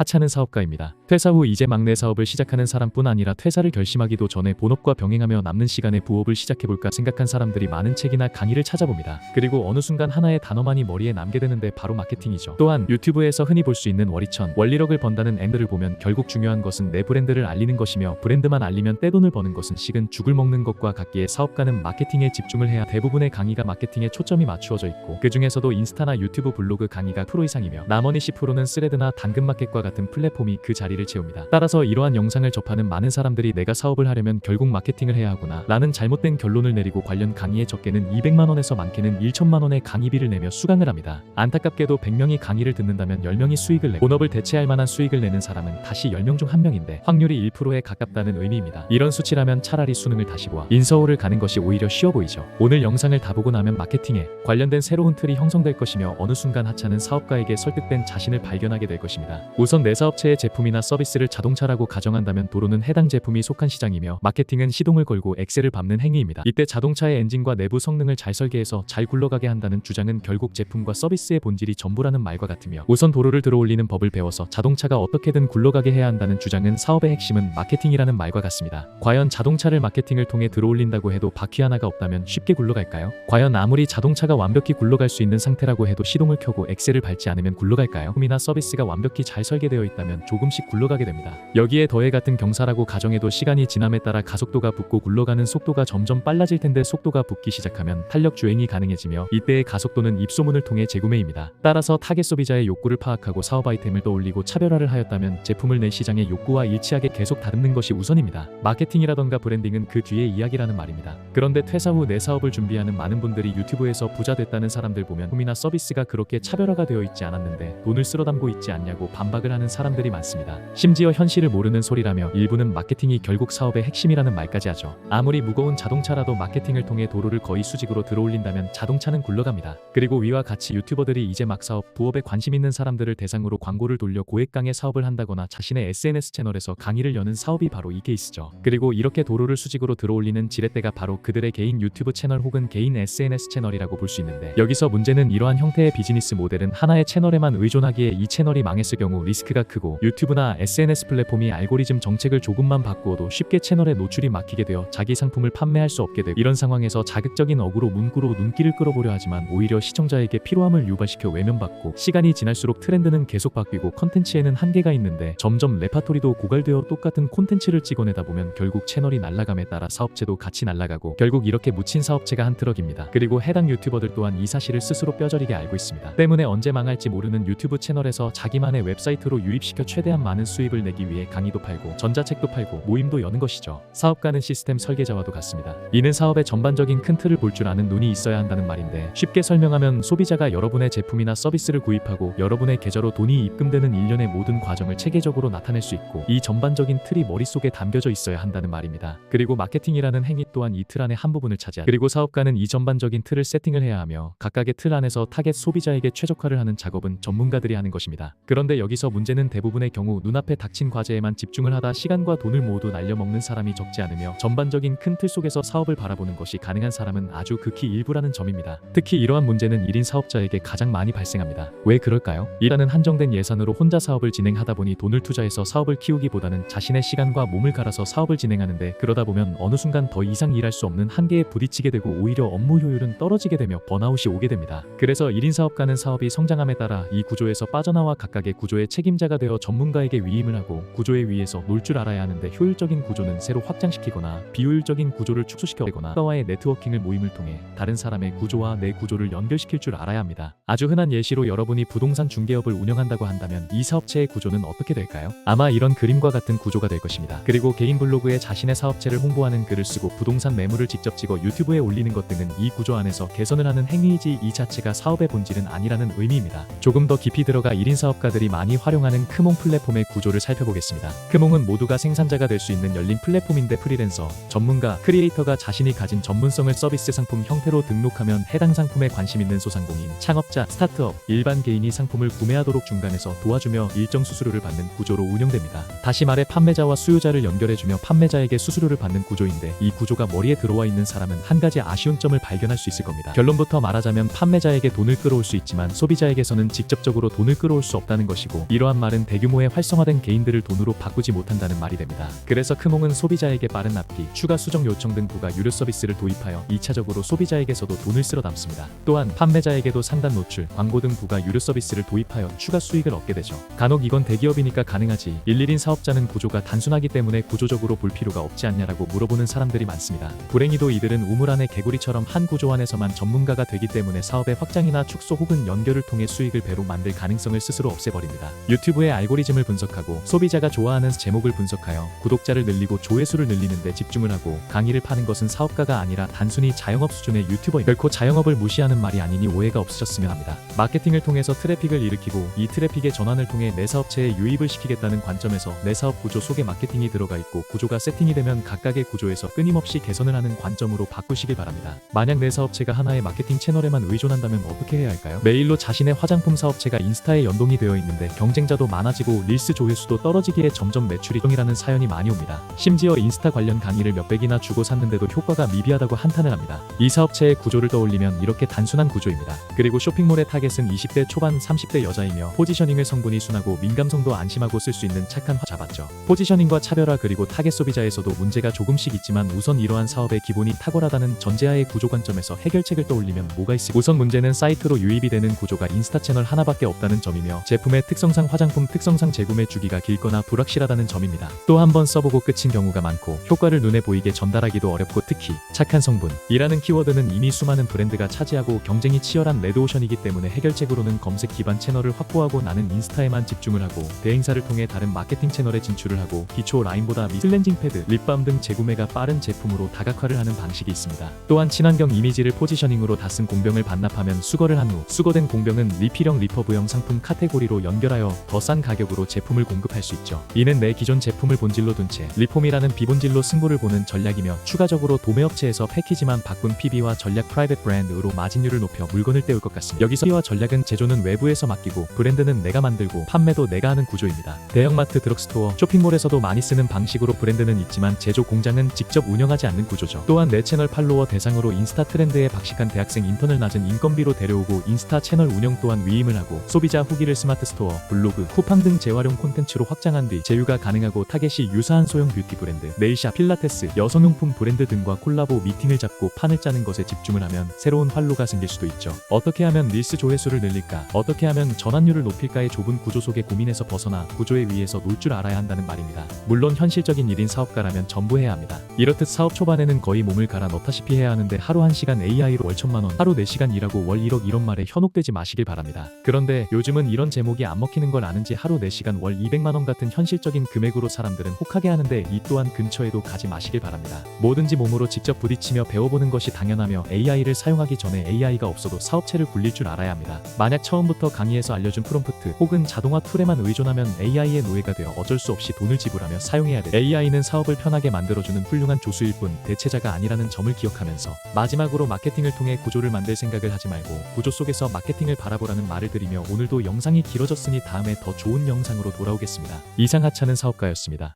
하찮은 사업가입니다. 퇴사 후 이제 막내 사업을 시작하는 사람뿐 아니라 퇴사를 결심하기도 전에 본업과 병행하며 남는 시간에 부업을 시작해볼까 생각한 사람들이 많은 책이나 강의를 찾아봅니다. 그리고 어느 순간 하나의 단어만이 머리에 남게 되는데 바로 마케팅이죠. 또한 유튜브에서 흔히 볼 수 있는 월이천, 원리럭을 번다는 앵글을 보면 결국 중요한 것은 내 브랜드를 알리는 것이며 브랜드만 알리면 떼돈을 버는 것은 식은 죽을 먹는 것과 같기에 사업가는 마케팅에 집중을 해야 대부분의 강의가 마케팅에 초점이 맞추어져 있고 그 중에서도 인스타나 유튜브 블로그 강의가 프로 이상이며 나머지 10%는 스레드나 당근마켓과 같은 플랫폼이 그 자리를 채웁니다. 따라서 이러한 영상을 접하는 많은 사람들이 내가 사업을 하려면 결국 마케팅을 해야 하구나 라는 잘못된 결론을 내리고 관련 강의에 적게는 200만원에서 많게는 1천만원의 강의비를 내며 수강을 합니다. 안타깝게도 100명이 강의를 듣는다면 10명이 수익을 내고 본업을 대체할 만한 수익을 내는 사람은 다시 10명 중 1명인데 확률이 1%에 가깝다는 의미입니다. 이런 수치라면 차라리 수능을 다시 보아 인서울을 가는 것이 오히려 쉬워 보이죠. 오늘 영상을 다 보고 나면 마케팅에 관련된 새로운 틀이 형성될 것이며 어느 순간 하찮은 사업가에게 설득된 자신을 발견하게 될 것입니다. 우선 내 사업체의 제품이나 서비스를 자동차라고 가정한다면 도로는 해당 제품이 속한 시장이며 마케팅은 시동을 걸고 엑셀을 밟는 행위입니다. 이때 자동차의 엔진과 내부 성능을 잘 설계해서 잘 굴러가게 한다는 주장은 결국 제품과 서비스의 본질이 전부라는 말과 같으며 우선 도로를 들어올리는 법을 배워서 자동차가 어떻게든 굴러가게 해야 한다는 주장은 사업의 핵심은 마케팅이라는 말과 같습니다. 과연 자동차를 마케팅을 통해 들어올린다고 해도 바퀴 하나가 없다면 쉽게 굴러갈까요? 과연 아무리 자동차가 완벽히 굴러갈 수 있는 상태라고 해도 시동을 켜고 엑셀을 밟지 않으면 굴러갈까요? 제품이나 서비스가 완벽히 잘 설계되어 있다면 조금씩 굴러가게 됩니다. 여기에 더해 같은 경사라고 가정해도 시간이 지남에 따라 가속도가 붙고 굴러가는 속도가 점점 빨라질 텐데 속도가 붙기 시작하면 탄력 주행이 가능해지며 이때의 가속도는 입소문을 통해 재구매입니다. 따라서 타겟 소비자의 욕구를 파악하고 사업 아이템을 떠올리고 차별화를 하였다면 제품을 내 시장의 욕구와 일치하게 계속 다듬는 것이 우선입니다. 마케팅이라던가 브랜딩은 그 뒤의 이야기라는 말입니다. 그런데 퇴사 후 내 사업을 준비하는 많은 분들이 유튜브에서 부자 됐다는 사람들 보면 제품이나 서비스가 그렇게 차별화가 되어 있지 않았는데 돈을 쓸어 담고 있지 않냐고 반박을 하는 사람들이 많습니다. 심지어 현실을 모르는 소리라며 일부는 마케팅이 결국 사업의 핵심이라는 말까지 하죠. 아무리 무거운 자동차라도 마케팅을 통해 도로를 거의 수직으로 들어올린다면 자동차는 굴러갑니다. 그리고 위와 같이 유튜버들이 이제 막 사업, 부업에 관심 있는 사람들을 대상으로 광고를 돌려 고액강의 사업을 한다거나 자신의 SNS 채널에서 강의를 여는 사업이 바로 이 케이스죠. 그리고 이렇게 도로를 수직으로 들어올리는 지렛대가 바로 그들의 개인 유튜브 채널 혹은 개인 SNS 채널이라고 볼 수 있는데 여기서 문제는 이러한 형태의 비즈니스 모델은 하나의 채널에만 의존하기에 이 채널이 망했을 경우 리스크가 크고 유튜브나 SNS 플랫폼이 알고리즘 정책을 조금만 바꾸어도 쉽게 채널의 노출이 막히게 되어 자기 상품을 판매할 수 없게 되고 이런 상황에서 자극적인 어구로 문구로 눈길을 끌어보려 하지만 오히려 시청자에게 피로함을 유발시켜 외면받고 시간이 지날수록 트렌드는 계속 바뀌고 컨텐츠에는 한계가 있는데 점점 레파토리도 고갈되어 똑같은 콘텐츠를 찍어내다 보면 결국 채널이 날아감에 따라 사업체도 같이 날아가고 결국 이렇게 묻힌 사업체가 한 트럭입니다. 그리고 해당 유튜버들 또한 이 사실을 스스로 뼈저리게 알고 있습니다. 때문에 언제 망할지 모르는 유튜브 채널에서 자기만의 웹사이트로 유입시켜 최대한 많은 수입을 내기 위해 강의도 팔고 전자책도 팔고 모임도 여는 것이죠. 사업가는 시스템 설계자와도 같습니다. 이는 사업의 전반적인 큰 틀을 볼 줄 아는 눈이 있어야 한다는 말인데 쉽게 설명하면 소비자가 여러분의 제품이나 서비스를 구입하고 여러분의 계좌로 돈이 입금되는 일련의 모든 과정을 체계적으로 나타낼 수 있고 이 전반적인 틀이 머릿속에 담겨져 있어야 한다는 말입니다. 그리고 마케팅이라는 행위 또한 이 틀 안의 한 부분을 차지하죠. 그리고 사업가는 이 전반적인 틀을 세팅을 해야 하며 각각의 틀 안에서 타겟 소비자에게 최적화를 하는 작업은 전문가들이 하는 것입니다. 그런데 여기서 문제는 대부분의 경우 눈앞에 닥친 과제에만 집중을 하다 시간과 돈을 모두 날려먹는 사람이 적지 않으며 전반적인 큰 틀 속에서 사업을 바라보는 것이 가능한 사람은 아주 극히 일부라는 점입니다. 특히 이러한 문제는 1인 사업자에게 가장 많이 발생합니다. 왜 그럴까요? 일하는 한정된 예산으로 혼자 사업을 진행하다 보니 돈을 투자해서 사업을 키우기보다는 자신의 시간과 몸을 갈아서 사업을 진행하는데 그러다 보면 어느 순간 더 이상 일할 수 없는 한계에 부딪히게 되고 오히려 업무 효율은 떨어지게 되며 번아웃이 오게 됩니다. 그래서 1인 사업가는 사업이 성장함에 따라 이 구조에서 빠져나와 각각의 구조의 책임자가 되어 전문가에게 위임을 하고 구조의 위에서 놀 줄 알아야 하는데 효율적인 구조는 새로 확장시키거나 비효율적인 구조를 축소시켜거나 과와의 네트워킹을 모임을 통해 다른 사람의 구조와 내 구조를 연결시킬 줄 알아야 합니다. 아주 흔한 예시로 여러분이 부동산 중개업을 운영한다고 한다면 이 사업체의 구조는 어떻게 될까요? 아마 이런 그림과 같은 구조가 될 것입니다. 그리고 개인 블로그에 자신의 사업체를 홍보하는 글을 쓰고 부동산 매물을 직접 찍어 유튜브에 올리는 것 등은 이 구조 안에서 개선을 하는 행위이지 이 자체가 사업의 본질은 아니라는 의미입니다. 조금 더 깊이 들어가 1인 사업가들이 많이 활용하는 크몽 플랫폼의 구조를 살펴보겠습니다. 크몽은 모두가 생산자가 될 수 있는 열린 플랫폼인데 프리랜서, 전문가, 크리에이터가 자신이 가진 전문성을 서비스 상품 형태로 등록하면 해당 상품에 관심 있는 소상공인, 창업자, 스타트업, 일반 개인이 상품을 구매하도록 중간에서 도와주며 일정 수수료를 받는 구조로 운영됩니다. 다시 말해 판매자와 수요자를 연결해주며 판매자에게 수수료를 받는 구조인데 이 구조가 머리에 들어와 있는 사람은 한 가지 아쉬운 점을 발견할 수 있을 겁니다. 결론부터 말하자면 판매자에게 돈을 끌어올 수 있지만 소비자에게서는 직접적으로 돈을 끌어올 수 없다는 것이고 이러한 이러한 말은 대규모의 활성화된 개인들을 돈으로 바꾸지 못한다는 말이 됩니다. 그래서 크몽은 소비자에게 빠른 납기, 추가 수정 요청 등 부가 유료 서비스를 도입하여 2차적으로 소비자에게서도 돈을 쓸어 담습니다. 또한 판매자에게도 상단 노출, 광고 등 부가 유료 서비스를 도입하여 추가 수익을 얻게 되죠. 간혹 이건 대기업이니까 가능하지, 일일인 사업자는 구조가 단순하기 때문에 구조적으로 볼 필요가 없지 않냐라고 물어보는 사람들이 많습니다. 불행히도 이들은 우물 안의 개구리처럼 한 구조 안에서만 전문가가 되기 때문에 사업의 확장이나 축소 혹은 연결을 통해 수익을 배로 만들 가능성을 스스로 없애버립니다. 유튜브의 알고리즘을 분석하고 소비자가 좋아하는 제목을 분석하여 구독자를 늘리고 조회수를 늘리는 데 집중을 하고 강의를 파는 것은 사업가가 아니라 단순히 자영업 수준의 유튜버입니다. 결코 자영업을 무시하는 말이 아니니 오해가 없으셨으면 합니다. 마케팅을 통해서 트래픽을 일으키고 이 트래픽의 전환을 통해 내 사업체에 유입을 시키겠다는 관점에서 내 사업 구조 속에 마케팅이 들어가 있고 구조가 세팅이 되면 각각의 구조에서 끊임없이 개선을 하는 관점으로 바꾸시길 바랍니다. 만약 내 사업체가 하나의 마케팅 채널에만 의존한다면 어떻게 해야 할까요? 메일로 자신의 화장품 사업체가 인스타에 연동이 되어 있는데 경쟁자도 많아지고 릴스 조회수도 떨어지기에 점점 매출이 똥이라는 사연이 많이 옵니다. 심지어 인스타 관련 강의를 몇백이나 주고 샀는데도 효과가 미비하다고 한탄을 합니다. 이 사업체의 구조를 떠올리면 이렇게 단순한 구조입니다. 그리고 쇼핑몰의 타겟은 20대 초반 30대 여자이며 포지셔닝을 성분이 순하고 민감성도 안심하고 쓸 수 있는 착한 잡았죠. 포지셔닝과 차별화 그리고 타겟 소비자에서도 문제가 조금씩 있지만 우선 이러한 사업의 기본이 탁월하다는 전제하의 구조 관점에서 해결책을 떠올리면 뭐가 있을까요? 우선 문제는 사이트로 유입이 되는 구조가 인스타 채널 하나밖에 없다는 점이며 제품의 특성상 화장품 특성상 재구매 주기가 길거나 불확실하다는 점입니다. 또 한 번 써보고 끝인 경우가 많고 효과를 눈에 보이게 전달하기도 어렵고 특히 착한 성분이라는 키워드는 이미 수많은 브랜드가 차지하고 경쟁이 치열한 레드오션이기 때문에 해결책으로는 검색 기반 채널을 확보하고 나는 인스타에만 집중을 하고 대행사를 통해 다른 마케팅 채널에 진출을 하고 기초 라인보다 클렌징 패드, 립밤 등 재구매가 빠른 제품으로 다각화를 하는 방식이 있습니다. 또한 친환경 이미지를 포지셔닝으로 다 쓴 공병을 반납하면 수거를 한 후 수거된 공병은 리필형 리퍼브형 상품 카테고리로 연결하여 더 싼 가격으로 제품을 공급할 수 있죠. 이는 내 기존 제품을 본질로 둔 채 리폼이라는 비본질로 승부를 보는 전략이며 추가적으로 도매업체에서 패키지만 바꾼 PB와 전략 프라이빗 브랜드로 마진율을 높여 물건을 떼올 것 같습니다. 여기서 PB와 전략은 제조는 외부에서 맡기고 브랜드는 내가 만들고 판매도 내가 하는 구조입니다. 대형마트, 드럭스토어, 쇼핑몰에서도 많이 쓰는 방식으로 브랜드는 있지만 제조 공장은 직접 운영하지 않는 구조죠. 또한 내 채널 팔로워 대상으로 인스타 트렌드에 박식한 대학생 인턴을 낮은 인건비로 데려오고 인스타 채널 운영 또한 위임을 하고 소비자 후기를 스마트 스토어, 블로그, 쿠팡 등 재활용 콘텐츠로 확장한 뒤 제휴가 가능하고 타겟이 유사한 소형 뷰티 브랜드, 네일샵, 필라테스, 여성용품 브랜드 등과 콜라보 미팅을 잡고 판을 짜는 것에 집중을 하면 새로운 활로가 생길 수도 있죠. 어떻게 하면 릴스 조회수를 늘릴까? 어떻게 하면 전환율을 높일까의 좁은 구조 속의 고민에서 벗어나 구조의 위에서 놀 줄 알아야 한다는 말입니다. 물론 현실적인 1인 사업가라면 전부 해야 합니다. 이렇듯 사업 초반에는 거의 몸을 갈아 넣다시피 해야 하는데 하루 1시간 AI로 월 1000만원, 하루 4시간 일하고 월 1억 이런 말에 현혹되지 마시길 바랍니다. 그런데 요즘은 이런 제목이 안 먹히는 걸 아는지 하루 4시간 월 200만원 같은 현실적인 금액으로 사람들은 혹하게 하는데 이 또한 근처에도 가지 마시길 바랍니다. 뭐든지 몸으로 직접 부딪히며 배워보는 것이 당연하며 AI를 사용하기 전에 AI가 없어도 사업체를 굴릴 줄 알아야 합니다. 만약 처음부터 강의에서 알려준 프롬프트 혹은 자동화 툴에만 의존하면 AI의 노예가 되어 어쩔 수 없이 돈을 지불하며 사용해야 돼. AI는 사업을 편하게 만들어주는 훌륭한 조수일 뿐 대체자가 아니라는 점을 기억하면서 마지막으로 마케팅을 통해 구조를 만들 생각을 하지 말고 구조 속에서 마케팅을 바라보라는 말을 드리며 오늘도 영상이 길어졌으니 다음에 더 좋은 영상으로 돌아오겠습니다. 이상 하찮은 사업가였습니다.